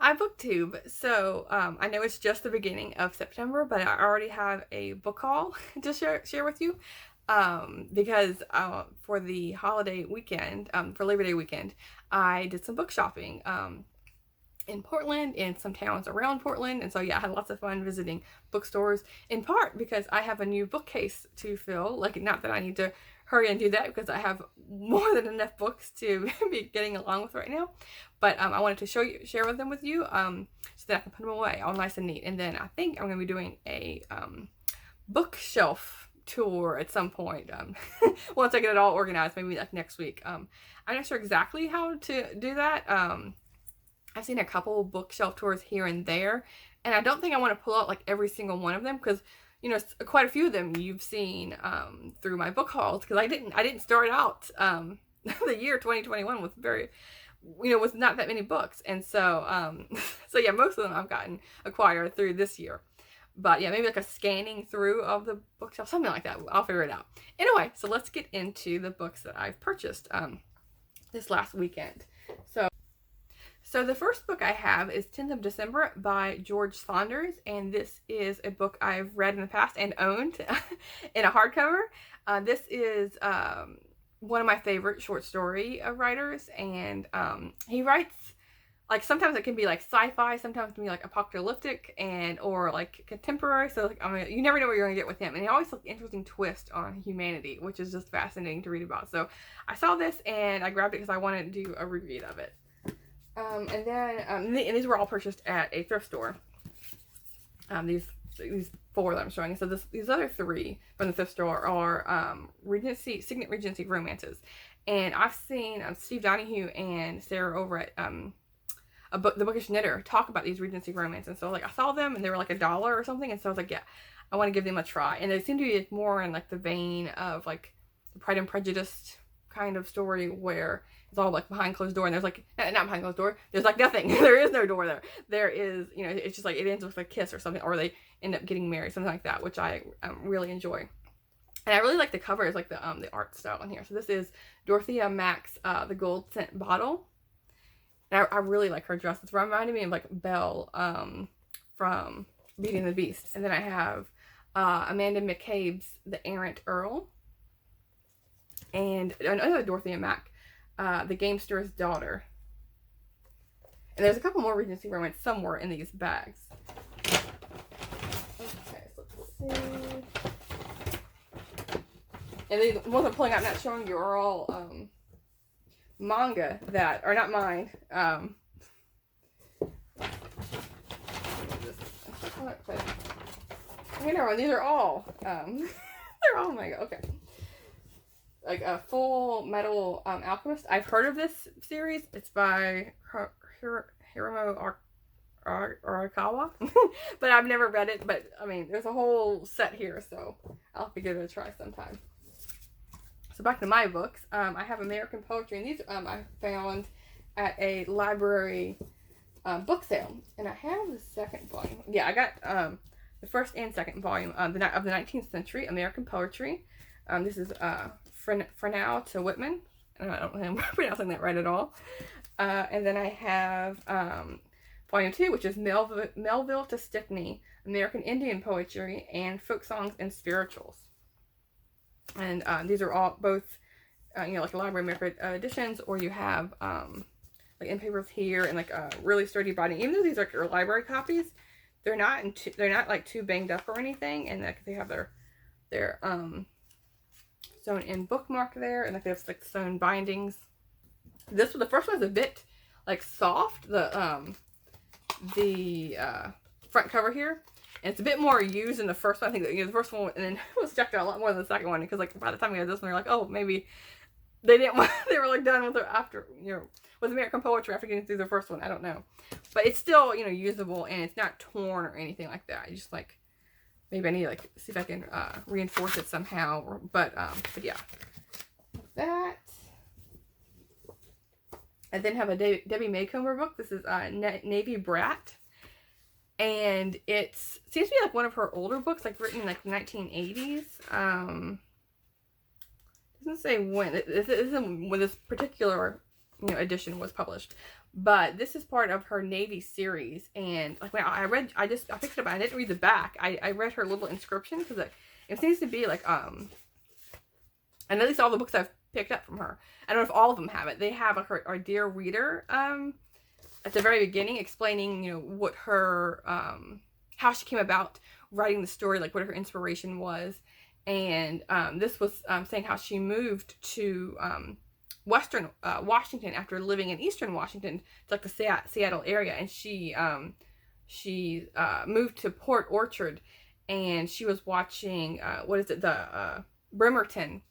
Hi BookTube. So I know it's just the beginning of September, but I already have a book haul to share with you because for the holiday weekend, for Labor Day weekend, I did some book shopping in Portland and some towns around Portland. And so yeah, I had lots of fun visiting bookstores, in part because I have a new bookcase to fill. Like, not that I need to hurry and do that because I have more than enough books to be getting along with right now. But I wanted to share them with you so that I can put them away all nice and neat. And then I think I'm going to be doing a bookshelf tour at some point once I get it all organized, maybe like next week. I'm not sure exactly how to do that. I've seen a couple bookshelf tours here and there, and I don't think I want to pull out like every single one of them because, you know, quite a few of them you've seen through my book hauls, because I didn't start out the year 2021 with with not that many books. And so so yeah, most of them I've gotten acquired through this year. But yeah, maybe like a scanning through of the bookshelf, something like that. I'll figure it out. Anyway, so let's get into the books that I've purchased this last weekend. So the first book I have is 10th of December by George Saunders, and this is a book I've read in the past and owned in a hardcover. This is one of my favorite short story writers, and he writes, like, sometimes it can be like sci-fi, sometimes it can be like apocalyptic or like contemporary. So like, I mean, you never know what you're gonna get with him, and he always has an interesting twist on humanity, which is just fascinating to read about. So I saw this and I grabbed it because I wanted to do a reread of it. And then and these were all purchased at a thrift store. These four that I'm showing. So these other three from the thrift store are Signet Regency romances, and I've seen Steve Donahue and Sarah over at the Bookish Knitter talk about these Regency romances. And so like I saw them and they were like $1 or something, and so I was like, yeah, I want to give them a try. And they seem to be more in like the vein of like the Pride and Prejudice kind of story, where it's all like behind closed door, and there's like not behind closed door, there's like nothing. There is no door there. There is, you know, it's just like it ends with a kiss or something, or they end up getting married, something like that, which I really enjoy. And I really like the covers, like the art style in here. So this is Dorothea Mack's The Gold Scent Bottle, and I really like her dress. It's reminding me of like Belle from Beauty and the Beast. And then I have Amanda McCabe's The Errant Earl, and another Dorothea Mack, The Gamester's Daughter. And there's a couple more Regency romance somewhere in these bags. Okay, so let's see. And the ones I'm pulling out, not showing you, are all manga that are not mine. These are all they're all manga. Okay. Like a Full Metal Alchemist. I've heard of this series. It's by Hiromu Arakawa, but I've never read it. But I mean, there's a whole set here, so I'll have to give it a try sometime. So back to my books. I have American poetry, and these I found at a library book sale, and I have the second volume. Yeah, I got the first and second volume of the 19th century American poetry. This is Fernald to Whitman. I don't know if I'm pronouncing that right at all. And then I have volume 2, which is Melville to Stickney, American Indian Poetry and Folk Songs and Spirituals. And these are all both, like library American editions, or you have like in papers here, and like a really sturdy binding. Even though these are library copies, they're not like too banged up or anything, and like they have their sewn in bookmark there, and like they have like sewn bindings. The first one's a bit like soft, the front cover here, and it's a bit more used than the first one. I think that, the first one, and then it was checked out a lot more than the second one, because like by the time we had this one, we were like, oh, maybe they didn't want, they were like done with with American poetry after getting through the first one. I don't know, but it's still usable, and it's not torn or anything like that. I just like, maybe I need to like see if I can reinforce it somehow, but yeah, that. I then have a Debbie Maycomber book. This is Navy Brat, and it seems to be like one of her older books, like written in like the 1980s. Doesn't say when. This isn't when this particular edition was published, But this is part of her Navy series, and like when I picked it up. I didn't read the back. I read her little inscription because it seems to be like and at least all the books I've picked up from her, I don't know if all of them have it. They have like her dear reader at the very beginning, explaining what her how she came about writing the story, like what her inspiration was, and this was saying how she moved to Western Washington after living in Eastern Washington, to like the Seattle area, and she moved to Port Orchard, and she was watching the Bremerton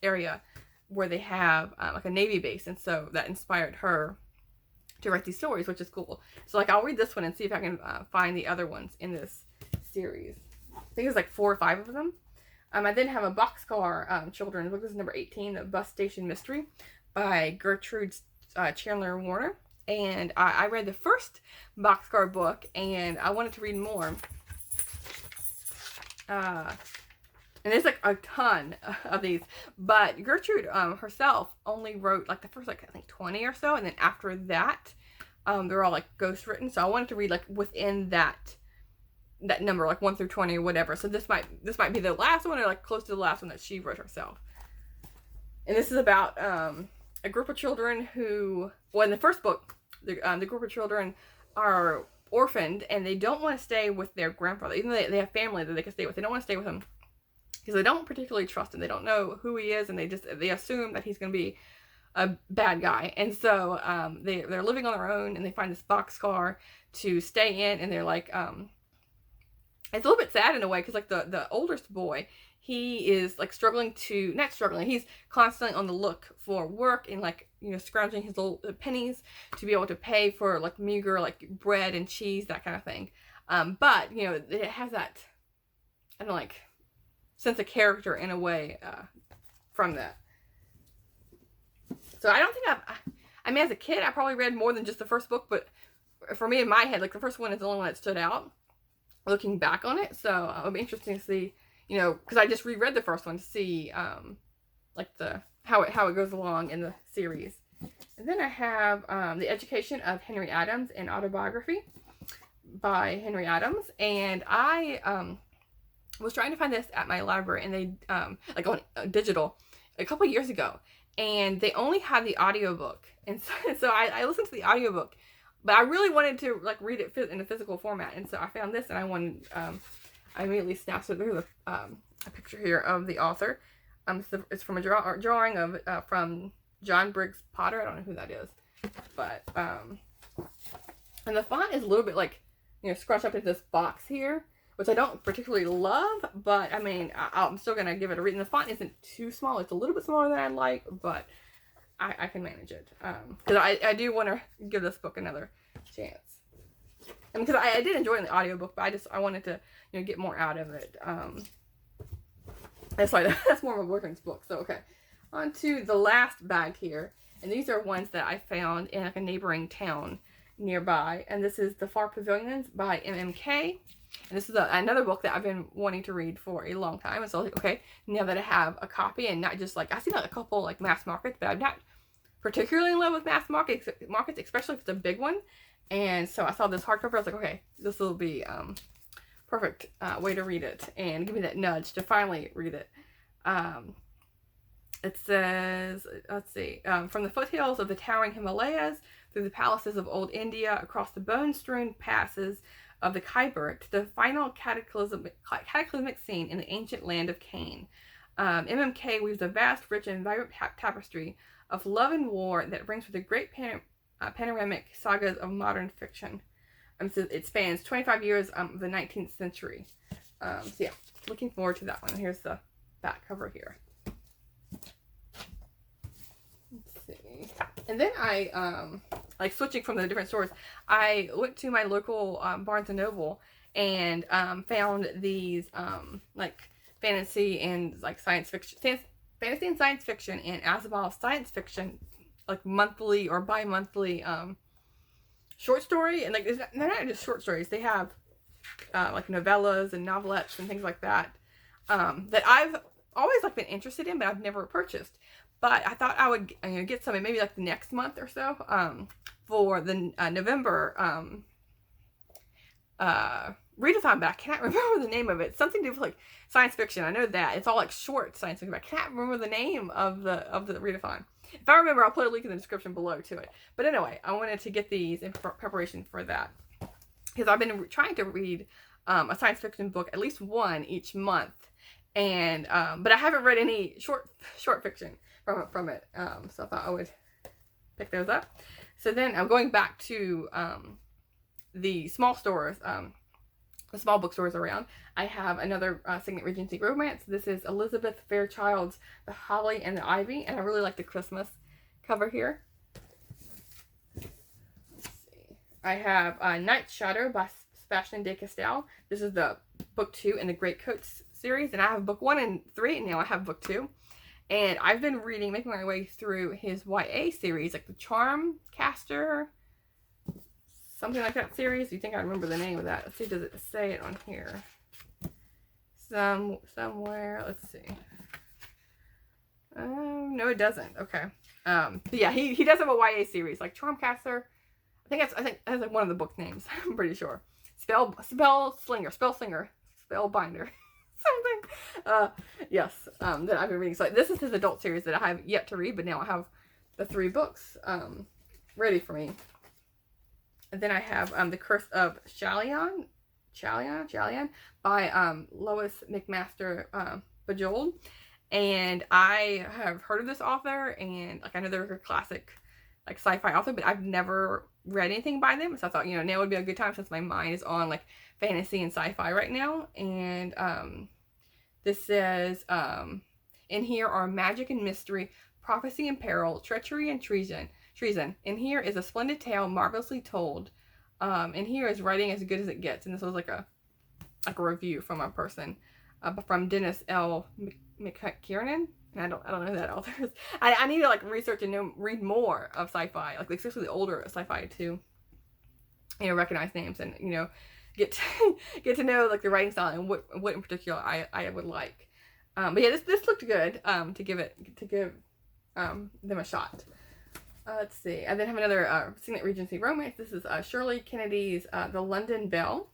area where they have like a Navy base, and so that inspired her to write these stories, which is cool. So like I'll read this one and see if I can find the other ones in this series. I think there's like 4 or 5 of them. I then have a Boxcar children's book. This is number 18, The Bus Station Mystery by Gertrude Chandler Warner. And I read the first Boxcar book, and I wanted to read more. And there's like a ton of these. But Gertrude herself only wrote like the first I think 20 or so. And then after that, they're all like ghost written. So I wanted to read like within that number, like 1 through 20 or whatever. So this might be the last one, or like close to the last one that she wrote herself. And this is about a group of children who, well, in the first book, the group of children are orphaned, and they don't want to stay with their grandfather, even though they have family that they can stay with. They don't want to stay with him because they don't particularly trust him. They don't know who he is, and they assume that he's going to be a bad guy. And so they're living on their own, and they find this boxcar to stay in, and they're like it's a little bit sad in a way, because like the oldest boy, he is like he's constantly on the look for work, and like scrounging his little pennies to be able to pay for like meager like bread and cheese, that kind of thing. But it has that like sense of character in a way from that. So I don't think I mean, as a kid I probably read more than just the first book, but for me in my head, like the first one is the only one that stood out looking back on it. So it'll be interesting to see, because I just reread the first one to see like how it goes along in the series. And then I have The Education of Henry Adams, an autobiography by Henry Adams, and I was trying to find this at my library, and they like on digital a couple years ago, and they only had the audiobook, and so I listened to the audiobook, but I really wanted to like read it in a physical format, and so I found this, and I wanted I immediately snapped it. There's a picture here of the author. It's from a drawing of from John Briggs Potter. I don't know who that is, but and the font is a little bit like scrunched up into this box here, which I don't particularly love, but I mean I'm still gonna give it a read. And the font isn't too small; it's a little bit smaller than I'd like, but I can manage it because I do want to give this book another chance. And because I did enjoy the audiobook, but I wanted to get more out of it. That's more of my boyfriend's book. So okay, on to the last bag here, and these are ones that I found in like a neighboring town nearby. And this is The Far Pavilions by MMK. And this is another book that I've been wanting to read for a long time. And so I was like, okay, now that I have a copy, and not just like I've seen a couple like mass markets, but I'm not particularly in love with mass markets, especially if it's a big one. And so I saw this hardcover. I was like, okay, this will be perfect way to read it and give me that nudge to finally read it. It says, let's see, from the foothills of the towering Himalayas through the palaces of old India, across the bone-strewn passes of the Khyber to the final cataclysmic scene in the ancient land of Cain. MMK weaves a vast, rich, and vibrant tapestry of love and war that rings with the great panoramic sagas of modern fiction. So it spans 25 years of the 19th century. So yeah, looking forward to that one. Here's the back cover here. Let's see. And then I, like switching from the different stores, I went to my local Barnes & Noble and found these like fantasy and like science fiction, fantasy and science fiction, and Asimov science fiction, like monthly or bi-monthly short story. And like they're not just short stories, they have like novellas and novelettes and things like that that I've always like been interested in, but I've never purchased. But I thought I would get some maybe like the next month or so for the November readathon, but I cannot remember the name of it. Something to do with like science fiction. I know that it's all like short science fiction, but I can't remember the name of the readathon. If I remember, I'll put a link in the description below to it. But anyway, I wanted to get these in preparation for that, because I've been trying to read a science fiction book, at least one each month, and but I haven't read any short fiction from it. So I thought I would pick those up. So then I'm going back to the small stores, the small bookstores around. I have another Signet Regency romance. This is Elizabeth Fairchild's The Holly and the Ivy, and I really like the Christmas cover here. Let's see. I have Night Shadow by Sebastian de Castell. This is the book 2 in the Greatcoats series, and I have book 1 and 3, and now I have book 2. And I've been making my way through his YA series, like the Charm Caster, something like that series. You think I remember the name of that? Let's see, does it say it on here? Somewhere. Let's see. No, it doesn't. Okay. But yeah, he does have a YA series, like Charmcaster. I think that's like one of the book names. I'm pretty sure. Spellbinder, something. Yes. That I've been reading. So this is his adult series that I have yet to read, but now I have the 3 books ready for me. And then I have The Curse of Chalion by Lois McMaster Bajole. And I have heard of this author, and like I know they're a classic like sci-fi author, but I've never read anything by them. So I thought, now would be a good time, since my mind is on like fantasy and sci-fi right now. And this says, in here are magic and mystery, prophecy and peril, treachery and treason. In here is a splendid tale, marvelously told. And here is writing as good as it gets. And this was like a review from a person, from Dennis L. McKiernan. And I don't know who that author is. I need to like research and read more of sci-fi, like especially the older sci-fi to, recognize names and get to know like the writing style and what in particular I would like. But yeah, this looked good. To give them a shot. Let's see. I then have another Signet Regency romance. This is Shirley Kennedy's The London Bell.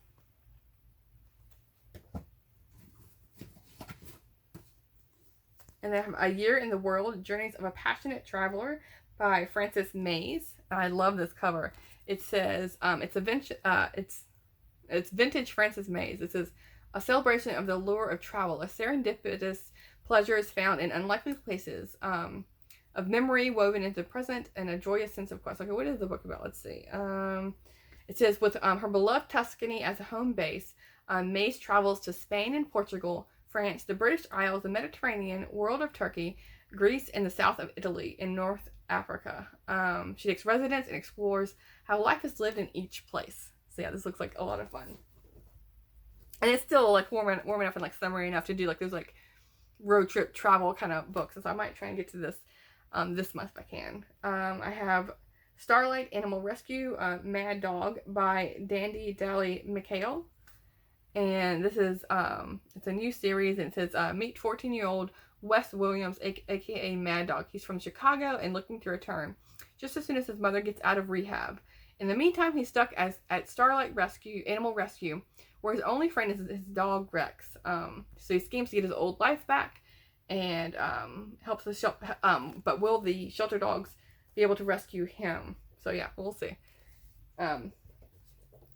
And then I have A Year in the World, Journeys of a Passionate Traveler by Frances Mays. And I love this cover. It says, it's vintage Frances Mays. It says, a celebration of the allure of travel, a serendipitous pleasures found in unlikely places, of memory woven into the present, and a joyous sense of quest. Okay, what is the book about? Let's see. It says, with her beloved Tuscany as a home base, Mays travels to Spain and Portugal, France, the British Isles, the Mediterranean, world of Turkey, Greece, and the south of Italy, in North Africa. She takes residence and explores how life is lived in each place. So yeah, this looks like a lot of fun. And it's still like warm enough and like summery enough to do like those like road trip travel kind of books. So I might try and get to this this month if I can. I have Starlight Animal Rescue, Mad Dog by Dandy Dally McHale. And this is, it's a new series, and it says, meet 14-year-old Wes Williams, aka Mad Dog. He's from Chicago and looking to return just as soon as his mother gets out of rehab. In the meantime, he's stuck at Starlight Animal Rescue, where his only friend is his dog Rex. So he schemes to get his old life back, and helps the but will the shelter dogs be able to rescue him? So yeah, we'll see.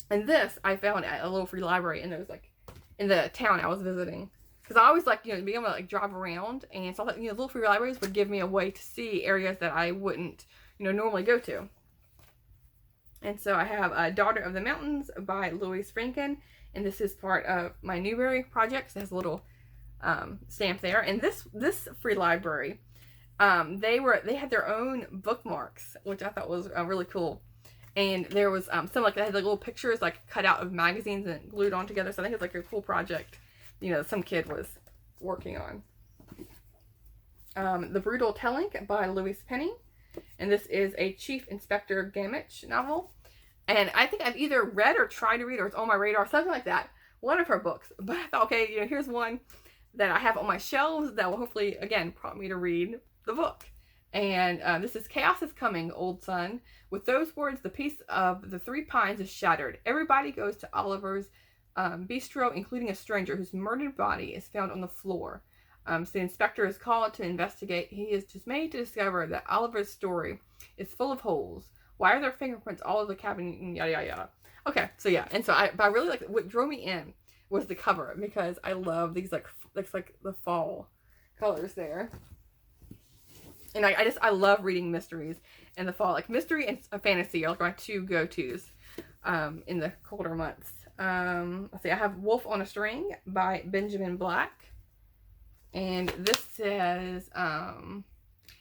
And this I found at a little free library, and it was like in the town I was visiting, because I always like being able to like drive around, and so that little free libraries would give me a way to see areas that I wouldn't normally go to. And so I have Daughter of the Mountains by Louise Franken, and this is part of my Newbery project. So it has a little stamp there. And this free library, they had their own bookmarks, which I thought was really cool. And there was some like they had like little pictures like cut out of magazines and glued on together. So I think it's like a cool project, some kid was working on. The Brutal Telling by Louise Penny, and this is a Chief Inspector Gamage novel. And I think I've either read or tried to read, or it's on my radar, something like that, one of her books. But I thought, okay, here's one that I have on my shelves that will hopefully again prompt me to read the book. And this is Chaos is Coming, Old Son. With those words, the peace of the Three Pines is shattered. Everybody goes to Oliver's bistro, including a stranger whose murdered body is found on the floor. So the inspector is called to investigate. He is dismayed to discover that Oliver's story is full of holes. Why are there fingerprints all over the cabin? Yada, yada, yada. Okay, so yeah. And so I really like, what drew me in was the cover, because I love these, like the fall colors there. And I love reading mysteries in the fall. Like mystery and fantasy are like my two go-tos in the colder months. Let's see, I have Wolf on a String by Benjamin Black. And this says,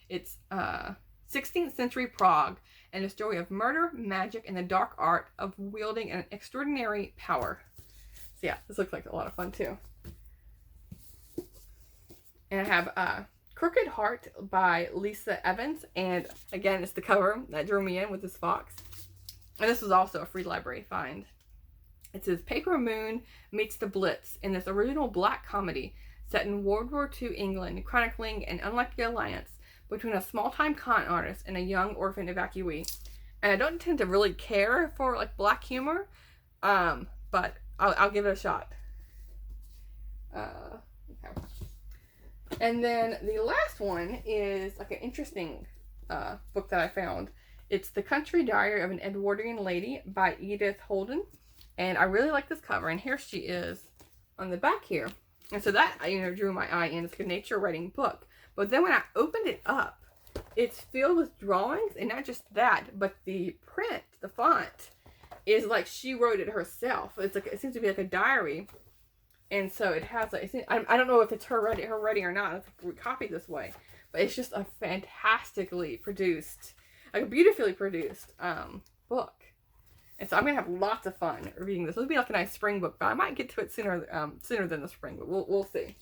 it's 16th century Prague and a story of murder, magic, and the dark art of wielding an extraordinary power. So yeah, this looks like a lot of fun too. And I have Crooked Heart by Lisa Evans. And again, it's the cover that drew me in with this fox. And this was also a free library find. It says Paper Moon meets the Blitz in this original black comedy set in World War II England, chronicling an unlikely alliance between a small-time con artist and a young orphan evacuee. And I don't tend to really care for like black humor, but I'll give it a shot. Okay. And then the last one is like an interesting book that I found. It's The Country Diary of an Edwardian Lady by Edith Holden. And I really like this cover. And here she is on the back here. And so that, drew my eye in. It's like a nature writing book. But then when I opened it up, it's filled with drawings. And not just that, but the print, the font, is like she wrote it herself. It's like, it seems to be like a diary. And so it has, like, I don't know if it's her writing or not. It's copied this way. But it's just a fantastically produced, like a beautifully produced book. And so I'm going to have lots of fun reading this. It'll be like a nice spring book, but I might get to it sooner than the spring, but we'll see.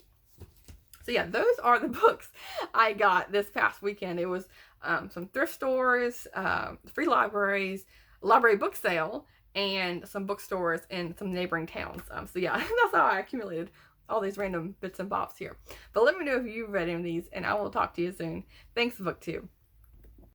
So yeah, those are the books I got this past weekend. It was some thrift stores, free libraries, library book sale, and some bookstores in some neighboring towns. So yeah, that's how I accumulated all these random bits and bobs here. But let me know if you've read any of these, and I will talk to you soon. Thanks, BookTube.